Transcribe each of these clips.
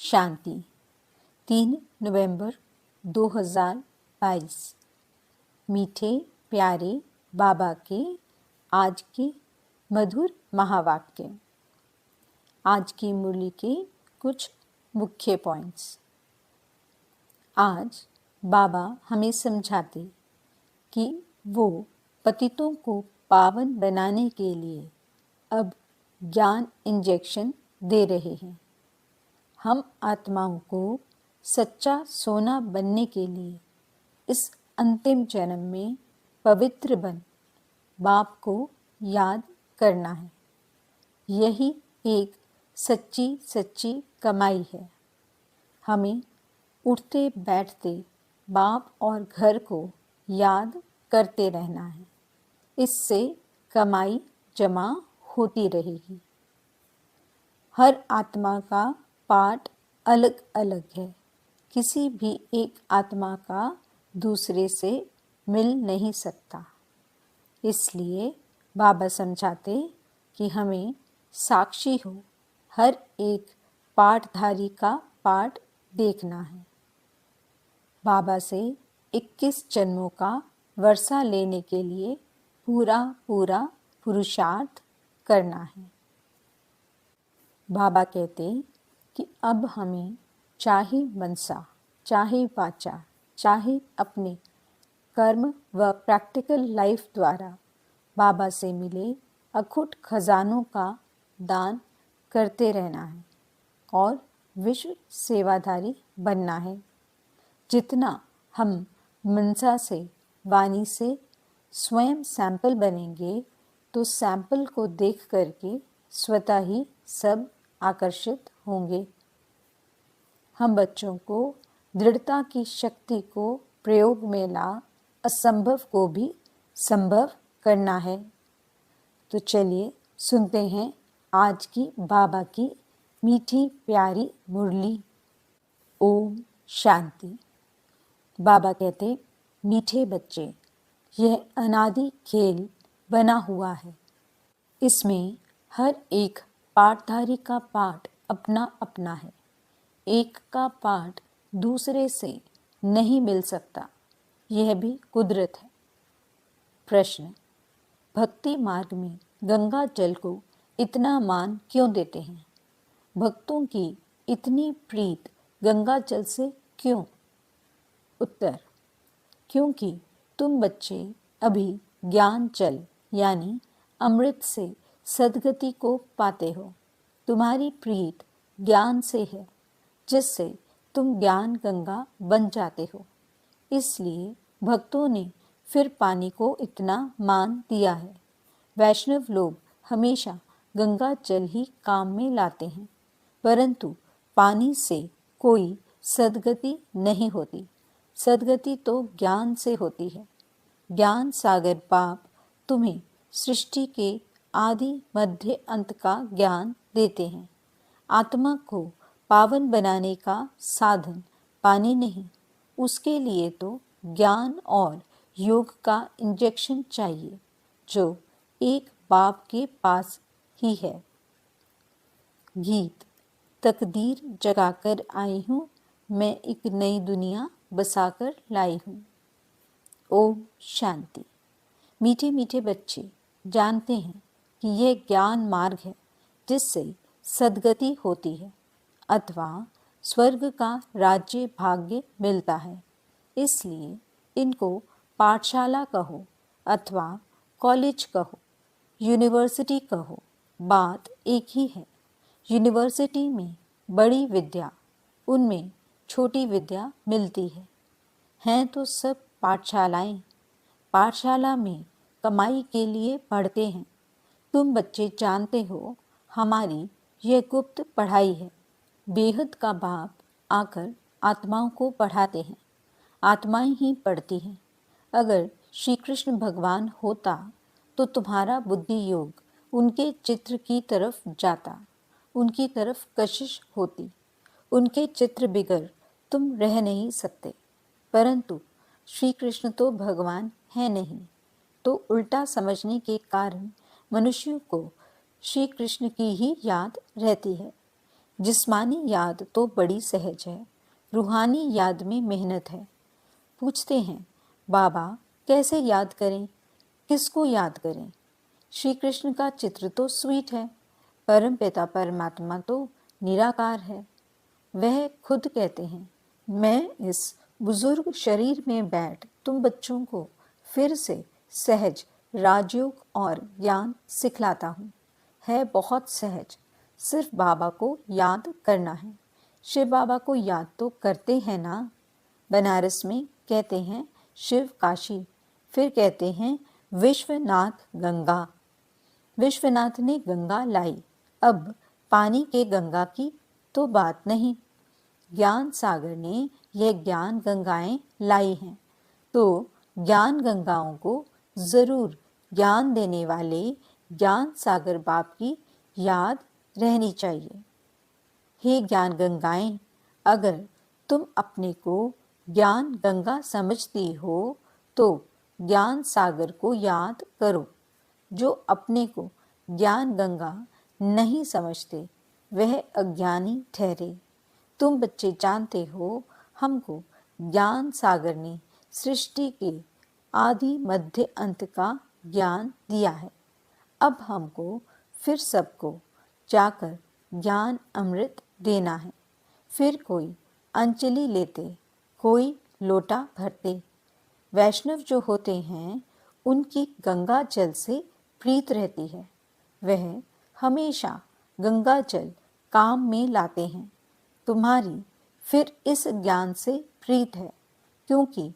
शांति 3 नवंबर 2022। मीठे प्यारे बाबा के आज के मधुर महावाक्य। आज की मुरली के कुछ मुख्य पॉइंट्स। आज बाबा हमें समझाते कि वो पतितों को पावन बनाने के लिए अब ज्ञान इंजेक्शन दे रहे हैं। हम आत्माओं को सच्चा सोना बनने के लिए इस अंतिम जन्म में पवित्र बन बाप को याद करना है। यही एक सच्ची कमाई है। हमें उठते बैठते बाप और घर को याद करते रहना है। इससे कमाई जमा होती रहेगी। हर आत्मा का पार्ट अलग अलग है। किसी भी एक आत्मा का दूसरे से मिल नहीं सकता। इसलिए बाबा समझाते कि हमें साक्षी हो हर एक पाठधारी का पाठ देखना है। बाबा से 21 जन्मों का वर्षा लेने के लिए पूरा पुरुषार्थ करना है। बाबा कहते कि अब हमें चाहे मनसा, चाहे वाचा, चाहे अपने कर्म व प्रैक्टिकल लाइफ द्वारा बाबा से मिले अखुट खजानों का दान करते रहना है और विश्व सेवाधारी बनना है। जितना हम मनसा से, वाणी से स्वयं सैंपल बनेंगे तो सैंपल को देख करके स्वतः ही सब आकर्षित होंगे। हम बच्चों को दृढ़ता की शक्ति को प्रयोग में ला असंभव को भी संभव करना है। तो चलिए सुनते हैं आज की बाबा की मीठी प्यारी मुरली। ओम शांति। बाबा कहते, मीठे बच्चे, यह अनादि खेल बना हुआ है। इसमें हर एक पाठधारी का पाठ अपना अपना है। एक का पाठ दूसरे से नहीं मिल सकता। यह भी कुदरत है। प्रश्न: भक्ति मार्ग में गंगा जल को इतना मान क्यों देते हैं? भक्तों की इतनी प्रीत गंगा जल से क्यों? उत्तर: क्योंकि तुम बच्चे अभी ज्ञान जल यानी अमृत से सद्गति को पाते हो। तुम्हारी प्रीत ज्ञान से है, जिससे तुम ज्ञान गंगा बन जाते हो। इसलिए भक्तों ने फिर पानी को इतना मान दिया है। वैष्णव लोग हमेशा गंगा जल ही काम में लाते हैं, परंतु पानी से कोई सद्गति नहीं होती। सद्गति तो ज्ञान से होती है। ज्ञान सागर बाप तुम्हें सृष्टि के आदि मध्य अंत का ज्ञान देते हैं। आत्मा को पावन बनाने का साधन पानी नहीं, उसके लिए तो ज्ञान और योग का इंजेक्शन चाहिए, जो एक बाप के पास ही है। गीत: तकदीर जगाकर आई हूँ, मैं एक नई दुनिया बसाकर लाई हूँ। ओम शांति। मीठे मीठे बच्चे जानते हैं कि यह ज्ञान मार्ग है, जिससे सद्गति होती है अथवा स्वर्ग का राज्य भाग्य मिलता है। इसलिए इनको पाठशाला कहो अथवा कॉलेज कहो, यूनिवर्सिटी कहो, बात एक ही है। यूनिवर्सिटी में बड़ी विद्या, उनमें छोटी विद्या मिलती है। हैं तो सब पाठशालाएं। पाठशाला में कमाई के लिए पढ़ते हैं। तुम बच्चे जानते हो, हमारी यह गुप्त पढ़ाई है। बेहद का बाप आकर आत्माओं को पढ़ाते हैं। आत्माएं ही पढ़ती हैं। अगर श्री कृष्ण भगवान होता तो तुम्हारा बुद्धि योग उनके चित्र की तरफ जाता, उनकी तरफ कशिश होती। उनके चित्र बिगर तुम रह नहीं सकते। परंतु श्री कृष्ण तो भगवान है नहीं, तो उल्टा समझने के कारण मनुष्यों को श्री कृष्ण की ही याद रहती है। जिस्मानी याद तो बड़ी सहज है, रूहानी याद में मेहनत है। पूछते हैं, बाबा कैसे याद करें, किसको याद करें? श्री कृष्ण का चित्र तो स्वीट है, परम पिता परमात्मा तो निराकार है। वह खुद कहते हैं, मैं इस बुजुर्ग शरीर में बैठ तुम बच्चों को फिर से सहज राजयोग और ज्ञान सिखलाता हूँ। है बहुत सहज, सिर्फ बाबा को याद करना है। शिव बाबा को याद तो करते हैं ना। बनारस में कहते हैं शिव काशी, फिर कहते हैं विश्वनाथ गंगा। विश्वनाथ ने गंगा लाई, अब पानी के गंगा की तो बात नहीं। ज्ञान सागर ने यह ज्ञान गंगाएं लाई हैं, तो ज्ञान गंगाओं को जरूर ज्ञान देने वाले ज्ञान सागर बाप की याद रहनी चाहिए। हे ज्ञान गंगाएं, अगर तुम अपने को ज्ञान गंगा समझती हो तो ज्ञान सागर को याद करो। जो अपने को ज्ञान गंगा नहीं समझते वह अज्ञानी ठहरे। तुम बच्चे जानते हो, हमको ज्ञान सागर ने सृष्टि के आदि मध्य अंत का ज्ञान दिया है। अब हमको फिर सबको जाकर ज्ञान अमृत देना है। फिर कोई अंजलि लेते, कोई लोटा भरते। वैष्णव जो होते हैं उनकी गंगा जल से प्रीत रहती है, वह हमेशा गंगा जल काम में लाते हैं। तुम्हारी फिर इस ज्ञान से प्रीत है, क्योंकि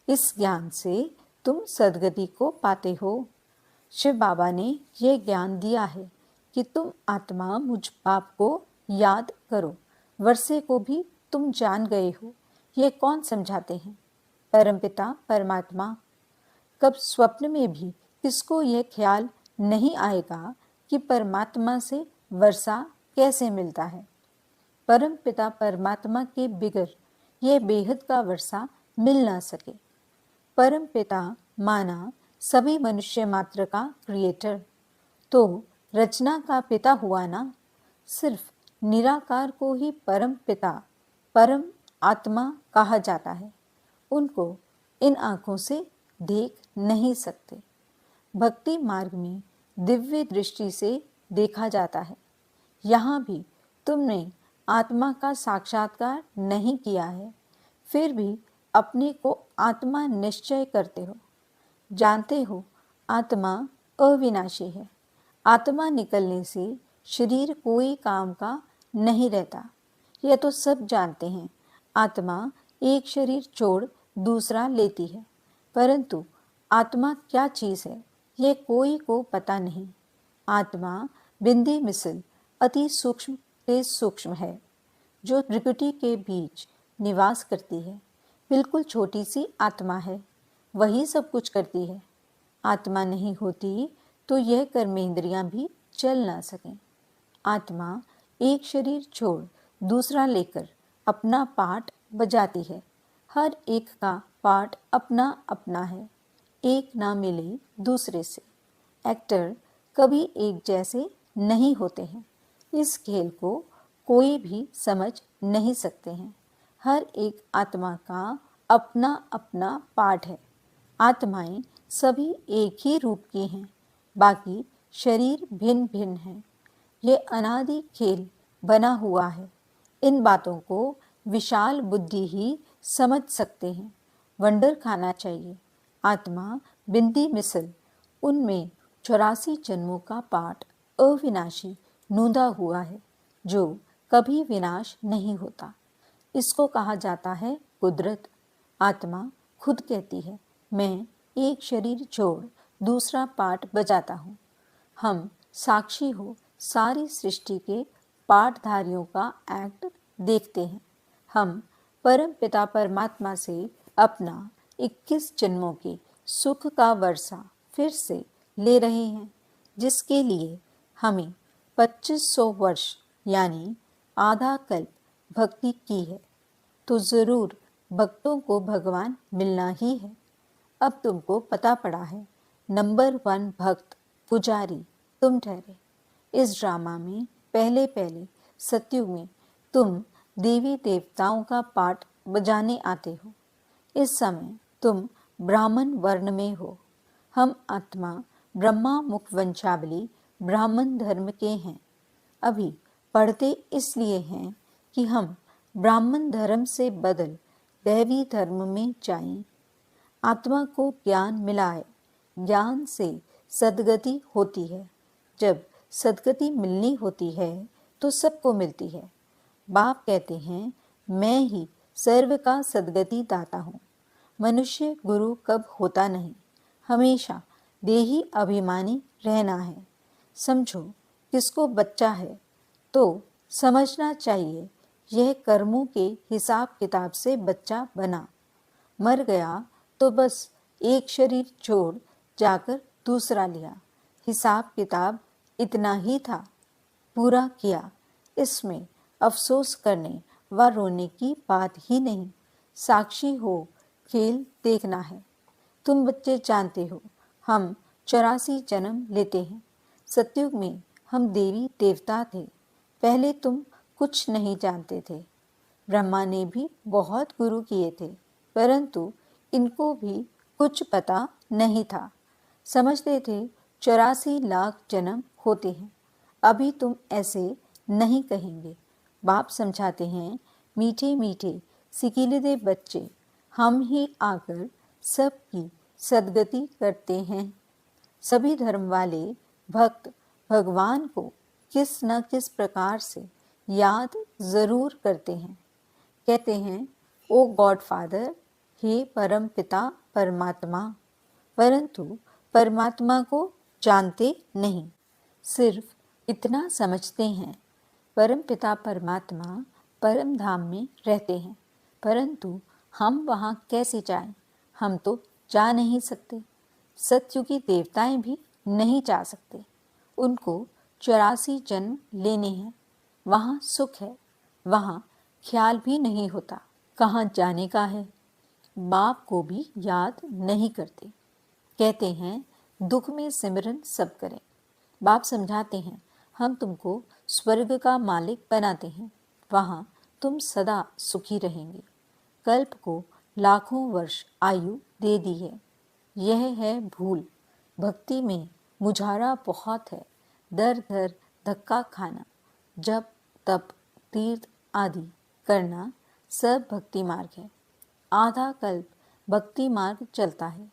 इस ज्ञान से तुम सद्गति को पाते हो। शिव बाबा ने यह ज्ञान दिया है कि तुम आत्मा मुझ बाप को याद करो। वर्षे को भी तुम जान गए हो, ये कौन समझाते हैं? परमपिता परमात्मा। कब स्वप्न में भी किसको यह ख्याल नहीं आएगा कि परमात्मा से वर्षा कैसे मिलता है? परम पिता परमात्मा के बिगर यह बेहद का वर्षा मिल ना सके। परम पिता माना सभी मनुष्य मात्र का क्रिएटर, तो रचना का पिता हुआ ना। सिर्फ निराकार को ही परम पिता परम आत्मा कहा जाता है। उनको इन आँखों से देख नहीं सकते। भक्ति मार्ग में दिव्य दृष्टि से देखा जाता है। यहाँ भी तुमने आत्मा का साक्षात्कार नहीं किया है, फिर भी अपने को आत्मा निश्चय करते हो। जानते हो आत्मा अविनाशी है। आत्मा निकलने से शरीर कोई काम का नहीं रहता, यह तो सब जानते हैं। आत्मा एक शरीर छोड़ दूसरा लेती है, परंतु आत्मा क्या चीज़ है यह कोई को पता नहीं। आत्मा बिंदी मिसल अति सूक्ष्म से सूक्ष्म है, जो त्रिकुटी के बीच निवास करती है। बिल्कुल छोटी सी आत्मा है, वही सब कुछ करती है। आत्मा नहीं होती तो यह कर्मेंद्रियां भी चल ना सकें। आत्मा एक शरीर छोड़ दूसरा लेकर अपना पाठ बजाती है। हर एक का पाठ अपना अपना है, एक ना मिले दूसरे से। एक्टर कभी एक जैसे नहीं होते हैं। इस खेल को कोई भी समझ नहीं सकते हैं। हर एक आत्मा का अपना अपना पाठ है। आत्माएं सभी एक ही रूप की हैं, बाकी शरीर भिन्न भिन्न हैं। ये अनादि खेल बना हुआ है। इन बातों को विशाल बुद्धि ही समझ सकते हैं। वंडर खाना चाहिए। आत्मा बिंदी मिसल, उनमें 84 जन्मों का पाठ अविनाशी नूंदा हुआ है, जो कभी विनाश नहीं होता। इसको कहा जाता है कुदरत। आत्मा खुद कहती है, मैं एक शरीर छोड़ दूसरा पाठ बजाता हूँ। हम साक्षी हो सारी सृष्टि के पाठधारियों का एक्ट देखते हैं। हम परम पिता परमात्मा से अपना 21 जन्मों के सुख का वर्षा फिर से ले रहे हैं, जिसके लिए हमें 2500 वर्ष यानी आधा कल्प भक्ति की है, तो ज़रूर भक्तों को भगवान मिलना ही है। अब तुमको पता पड़ा है, नंबर 1 भक्त पुजारी तुम ठहरे। इस ड्रामा में पहले पहले सत्युग में तुम देवी देवताओं का पाठ बजाने आते हो। इस समय तुम ब्राह्मण वर्ण में हो। हम आत्मा ब्रह्मा मुख वंशावली ब्राह्मण धर्म के हैं। अभी पढ़ते इसलिए हैं कि हम ब्राह्मण धर्म से बदल दैवी धर्म में जाएं। आत्मा को ज्ञान मिलाए। ज्ञान से सद्गति होती है। जब सद्गति मिलनी होती है तो सबको मिलती है। बाप कहते हैं, मैं ही सर्व का सद्गति दाता हूँ। मनुष्य गुरु कब होता नहीं। हमेशा देही अभिमानी रहना है। समझो, किसको बच्चा है तो समझना चाहिए यह कर्मों के हिसाब किताब से बच्चा बना। मर गया तो बस एक शरीर छोड़ जाकर दूसरा लिया। हिसाब किताब इतना ही था, पूरा किया। इसमें अफसोस करने व रोने की बात ही नहीं। साक्षी हो, खेल देखना है। तुम बच्चे जानते हो, हम 84 जन्म लेते हैं। सतयुग में हम देवी देवता थे। पहले तुम कुछ नहीं जानते थे। ब्रह्मा ने भी बहुत गुरु किए थे, परंतु इनको भी कुछ पता नहीं था। समझते थे 84 लाख जन्म होते हैं। अभी तुम ऐसे नहीं कहेंगे। बाप समझाते हैं, मीठे मीठे सिकीलिदे बच्चे, हम ही आकर सबकी सद्गति करते हैं। सभी धर्म वाले भक्त भगवान को किस न किस प्रकार से याद जरूर करते हैं। कहते हैं, ओ गॉड फादर, हे परम पिता परमात्मा, परंतु परमात्मा को जानते नहीं। सिर्फ इतना समझते हैं, परम पिता परमात्मा परम धाम में रहते हैं, परंतु हम वहाँ कैसे जाएं? हम तो जा नहीं सकते। सतयुगी देवताएं भी नहीं जा सकते। उनको 84 जन्म लेने हैं। वहाँ सुख है, वहाँ ख्याल भी नहीं होता कहाँ जाने का है। बाप को भी याद नहीं करते। कहते हैं, दुख में सिमरन सब करें। बाप समझाते हैं, हम तुमको स्वर्ग का मालिक बनाते हैं। वहाँ तुम सदा सुखी रहेंगे। कल्प को लाखों वर्ष आयु दे दी है। यह है भूल। भक्ति में मुझारा बहुत है। दर दर धक्का खाना, जप तप तीर्थ आदि करना सब भक्ति मार्ग है। आधा कल्प भक्ति मार्ग चलता है।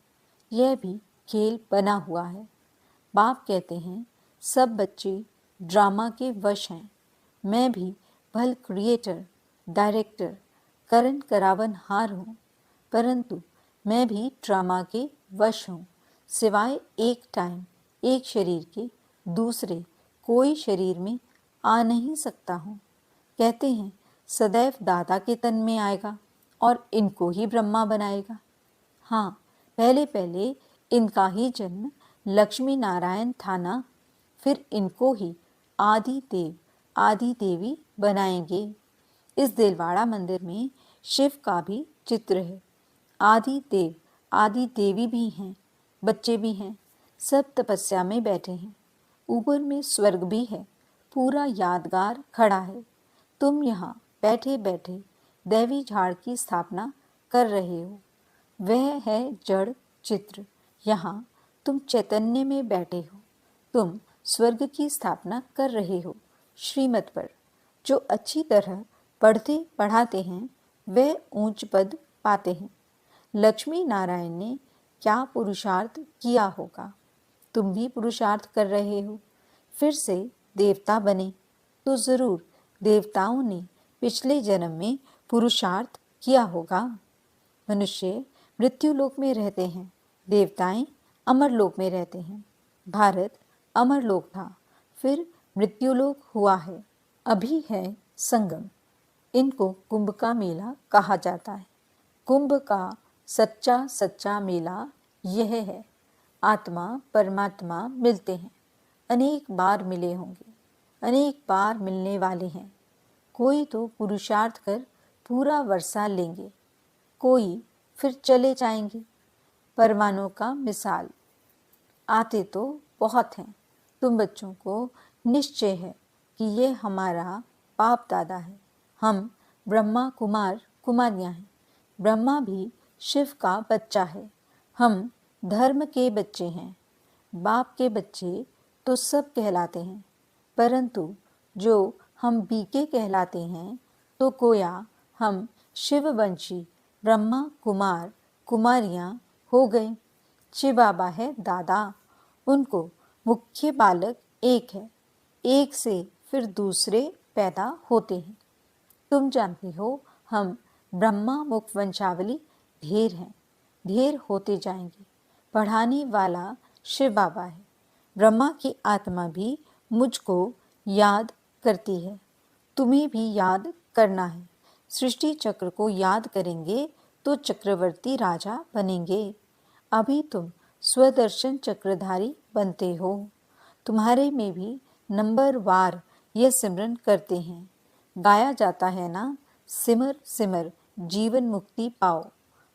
यह भी खेल बना हुआ है। बाप कहते हैं, सब बच्चे ड्रामा के वश हैं। मैं भी भल क्रिएटर, डायरेक्टर, करण करावन हार हूँ, परंतु मैं भी ड्रामा के वश हूँ। सिवाय एक टाइम, एक शरीर के दूसरे कोई शरीर में आ नहीं सकता हूँ। कहते हैं, सदैव दादा के तन में आएगा और इनको ही ब्रह्मा बनाएगा। हाँ, पहले पहले इनका ही जन्म लक्ष्मी नारायण था ना, फिर इनको ही आदि देव आदि देवी बनाएंगे। इस दिलवाड़ा मंदिर में शिव का भी चित्र है। आदि देव आदि देवी भी हैं, बच्चे भी हैं। सब तपस्या में बैठे हैं। ऊपर में स्वर्ग भी है, पूरा यादगार खड़ा है। तुम यहाँ बैठे बैठे दैवी झाड़ की स्थापना कर रहे हो। वह है जड़ चित्र। यहाँ तुम चैतन्य में बैठे हो। तुम स्वर्ग की स्थापना कर रहे हो। श्रीमत पर जो अच्छी तरह पढ़ते पढ़ाते हैं वे ऊंच पद पाते हैं। लक्ष्मी नारायण ने क्या पुरुषार्थ किया होगा? तुम भी पुरुषार्थ कर रहे हो। फिर से देवता बने तो जरूर देवताओं ने पिछले जन्म में पुरुषार्थ किया होगा। मनुष्य मृत्यु लोक में रहते हैं, देवताएं अमर लोक में रहते हैं। भारत अमर लोक था, फिर मृत्युलोक हुआ है। अभी है संगम। इनको कुंभ का मेला कहा जाता है। कुंभ का सच्चा सच्चा मेला यह है। आत्मा परमात्मा मिलते हैं। अनेक बार मिले होंगे, अनेक बार मिलने वाले हैं। कोई तो पुरुषार्थ कर पूरा वर्षा लेंगे, कोई फिर चले जाएंगे। परमाणु का मिसाल। आते तो बहुत हैं। तुम बच्चों को निश्चय है कि ये हमारा बाप दादा है, हम ब्रह्मा कुमार कुमारियाँ हैं। ब्रह्मा भी शिव का बच्चा है। हम धर्म के बच्चे हैं। बाप के बच्चे तो सब कहलाते हैं, परंतु जो हम बीके कहलाते हैं तो गोया हम शिववंशी ब्रह्मा कुमार कुमारियाँ हो गए। शिव बाबा है दादा, उनको मुख्य बालक एक है, एक से फिर दूसरे पैदा होते हैं। तुम जानते हो हम ब्रह्मा मुख वंशावली ढेर हैं, ढेर होते जाएंगे। पढ़ाने वाला शिव बाबा है। ब्रह्मा की आत्मा भी मुझको याद करती है, तुम्हें भी याद करना है। सृष्टि चक्र को याद करेंगे तो चक्रवर्ती राजा बनेंगे। अभी तुम स्वदर्शन चक्रधारी बनते हो। तुम्हारे में भी नंबर वार यह सिमरन करते हैं। गाया जाता है ना, सिमर सिमर जीवन मुक्ति पाओ,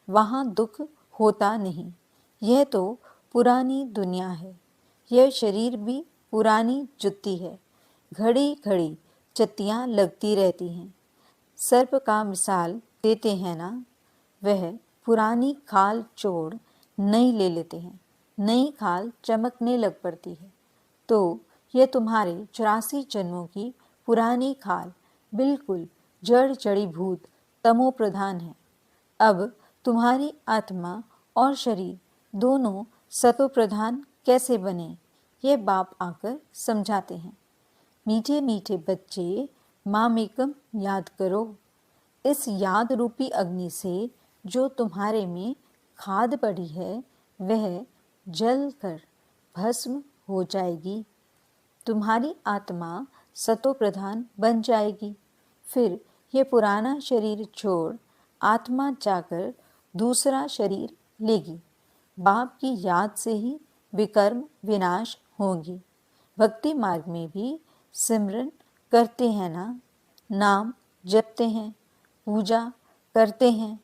वहाँ दुख होता नहीं। यह तो पुरानी दुनिया है। यह शरीर भी पुरानी जुत्ती है, घड़ी घड़ी चत्तियाँ लगती रहती हैं। सर्प का मिसाल देते हैं ना, वह पुरानी खाल छोड़ नई ले लेते हैं, नई खाल चमकने लग पड़ती है। तो यह तुम्हारे 84 जन्मों की पुरानी खाल बिल्कुल जड़ जड़ी भूत तमो प्रधान है। अब तुम्हारी आत्मा और शरीर दोनों सतो प्रधान कैसे बने, ये बाप आकर समझाते हैं। मीठे मीठे बच्चे, मामेकम याद करो। इस याद रूपी अग्नि से जो तुम्हारे में खाद पड़ी है, वह जल कर भस्म हो जाएगी। तुम्हारी आत्मा सतो प्रधान बन जाएगी। फिर ये पुराना शरीर छोड़ आत्मा जाकर दूसरा शरीर लेगी। बाप की याद से ही विकर्म विनाश होंगी। भक्ति मार्ग में भी सिमरन करते हैं ना, नाम जपते हैं, पूजा करते हैं,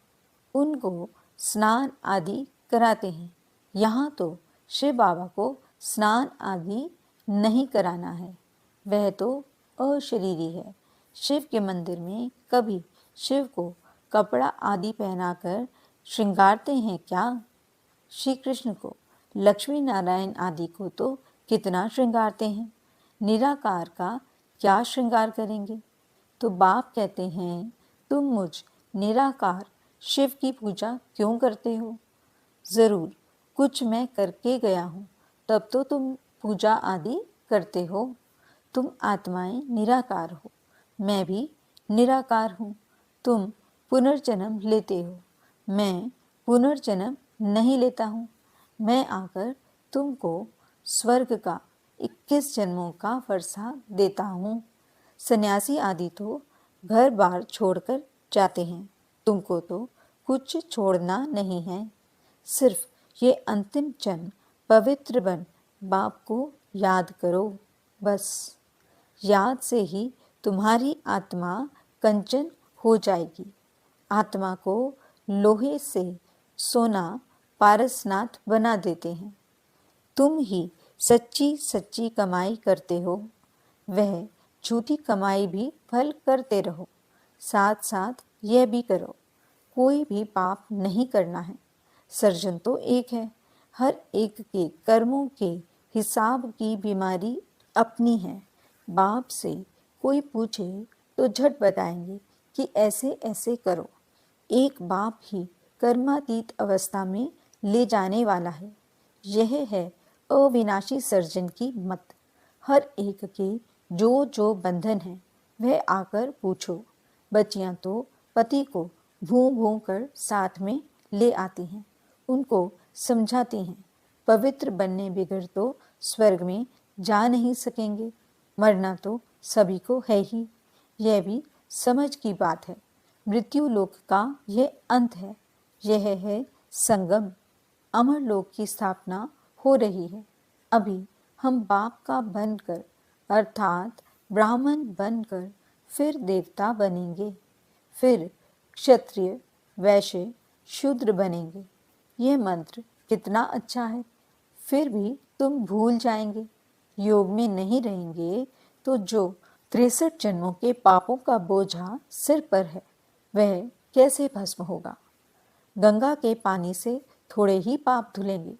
उनको स्नान आदि कराते हैं। यहाँ तो शिव बाबा को स्नान आदि नहीं कराना है, वह तो अशरीरी है। शिव के मंदिर में कभी शिव को कपड़ा आदि पहनाकर श्रृंगारते हैं क्या? श्री कृष्ण को, लक्ष्मी नारायण आदि को तो कितना श्रृंगारते हैं। निराकार का क्या श्रृंगार करेंगे? तो बाप कहते हैं, तुम मुझ निराकार शिव की पूजा क्यों करते हो? ज़रूर कुछ मैं करके गया हूँ, तब तो तुम पूजा आदि करते हो। तुम आत्माएं निराकार हो, मैं भी निराकार हूँ। तुम पुनर्जन्म लेते हो, मैं पुनर्जन्म नहीं लेता हूँ। मैं आकर तुमको स्वर्ग का 21 जन्मों का फरसा देता हूँ। सन्यासी आदि तो घर बार छोड़कर जाते हैं, तुमको तो कुछ छोड़ना नहीं है। सिर्फ ये अंतिम जन्म पवित्र बन बाप को याद करो, बस। याद से ही तुम्हारी आत्मा कंचन हो जाएगी। आत्मा को लोहे से सोना पारसनाथ बना देते हैं। तुम ही सच्ची सच्ची कमाई करते हो, वह झूठी कमाई भी फल करते रहो। साथ साथ यह भी करो, कोई भी पाप नहीं करना है। सर्जन तो एक है, हर एक के कर्मों के हिसाब की बीमारी अपनी है। बाप से कोई पूछे तो झट बताएंगे कि ऐसे ऐसे करो। एक बाप ही कर्मातीत अवस्था में ले जाने वाला है। यह है अविनाशी सर्जन की मत। हर एक के जो जो बंधन है वह आकर पूछो। बच्चियां तो पति को भूं भूं कर साथ में ले आती हैं, उनको समझाती हैं, पवित्र बनने बिगड़ तो स्वर्ग में जा नहीं सकेंगे, मरना तो सभी को है ही। यह भी समझ की बात है। मृत्यु लोक का यह अंत है, यह है संगम। अमर लोक की स्थापना हो रही है। अभी हम बाप का बनकर अर्थात ब्राह्मण बनकर फिर देवता बनेंगे, फिर क्षत्रिय वैश्य शूद्र बनेंगे। यह मंत्र कितना अच्छा है, फिर भी तुम भूल जाएंगे। योग में नहीं रहेंगे तो जो 63 जन्मों के पापों का बोझा सिर पर है, वह कैसे भस्म होगा? गंगा के पानी से थोड़े ही पाप धुलेंगे।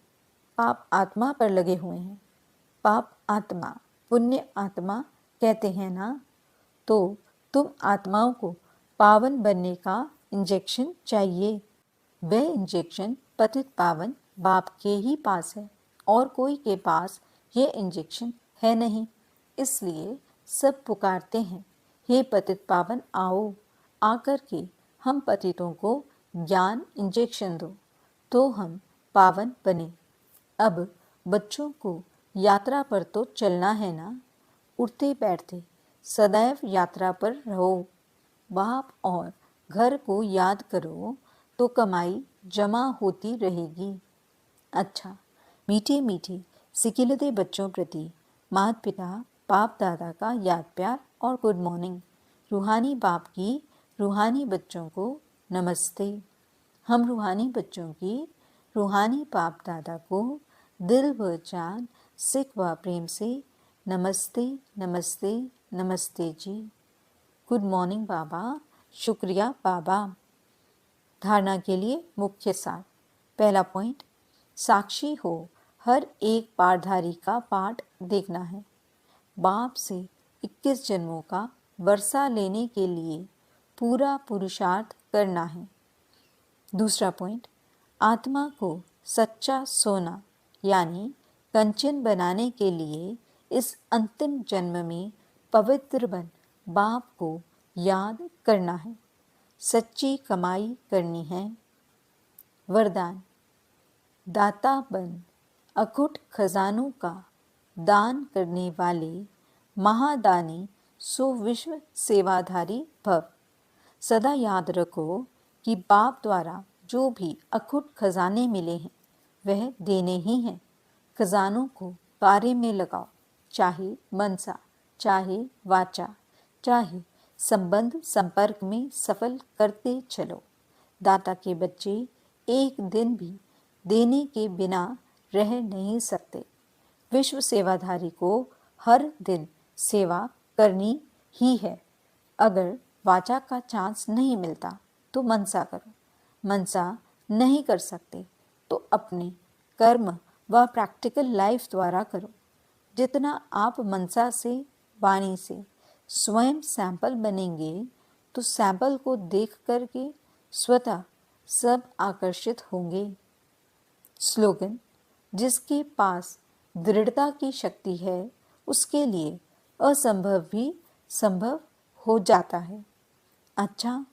पाप आत्मा पर लगे हुए हैं। पाप आत्मा, पुण्य आत्मा कहते हैं ना। तो तुम आत्माओं को पावन बनने का इंजेक्शन चाहिए। वह इंजेक्शन पतित पावन बाप के ही पास है और कोई के पास यह इंजेक्शन है नहीं। इसलिए सब पुकारते हैं, हे पतित पावन आओ, आकर के हम पतितों को ज्ञान इंजेक्शन दो तो हम पावन बने। अब बच्चों को यात्रा पर तो चलना है ना। उठते बैठते सदैव यात्रा पर रहो। बाप और घर को याद करो तो कमाई जमा होती रहेगी। अच्छा, मीठे मीठे सिकिलते बच्चों प्रति माता पिता बाप दादा का याद प्यार और गुड मॉर्निंग। रूहानी बाप की रूहानी बच्चों को नमस्ते। हम रूहानी बच्चों की रूहानी बाप दादा को दिल व जान सिक व प्रेम से नमस्ते नमस्ते नमस्ते जी। गुड मॉर्निंग बाबा। शुक्रिया बाबा। धारणा के लिए मुख्य सार। पहला पॉइंट, साक्षी हो हर एक पारधारी का पाठ देखना है। बाप से 21 जन्मों का वर्षा लेने के लिए पूरा पुरुषार्थ करना है। दूसरा पॉइंट, आत्मा को सच्चा सोना यानी कंचन बनाने के लिए इस अंतिम जन्म में पवित्र बन बाप को याद करना है। सच्ची कमाई करनी है। वरदान, दाता बन अखुट खजानों का दान करने वाले महादानी सो विश्व सेवाधारी भव। सदा याद रखो कि बाप द्वारा जो भी अखुट खजाने मिले हैं वह देने ही हैं। खजानों को कार्य में लगाओ, चाहे मनसा, चाहे वाचा, चाहे संबंध संपर्क में सफल करते चलो। दाता के बच्चे एक दिन भी देने के बिना रह नहीं सकते। विश्व सेवाधारी को हर दिन सेवा करनी ही है। अगर वाचा का चांस नहीं मिलता तो मनसा करो। मनसा नहीं कर सकते तो अपने कर्म व प्रैक्टिकल लाइफ द्वारा करो। जितना आप मनसा से, वाणी से स्वयं सैंपल बनेंगे तो सैंपल को देख करके स्वतः सब आकर्षित होंगे। स्लोगन, जिसके पास दृढ़ता की शक्ति है उसके लिए असंभव भी संभव हो जाता है। अच्छा,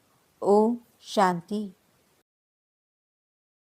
ओम शांति।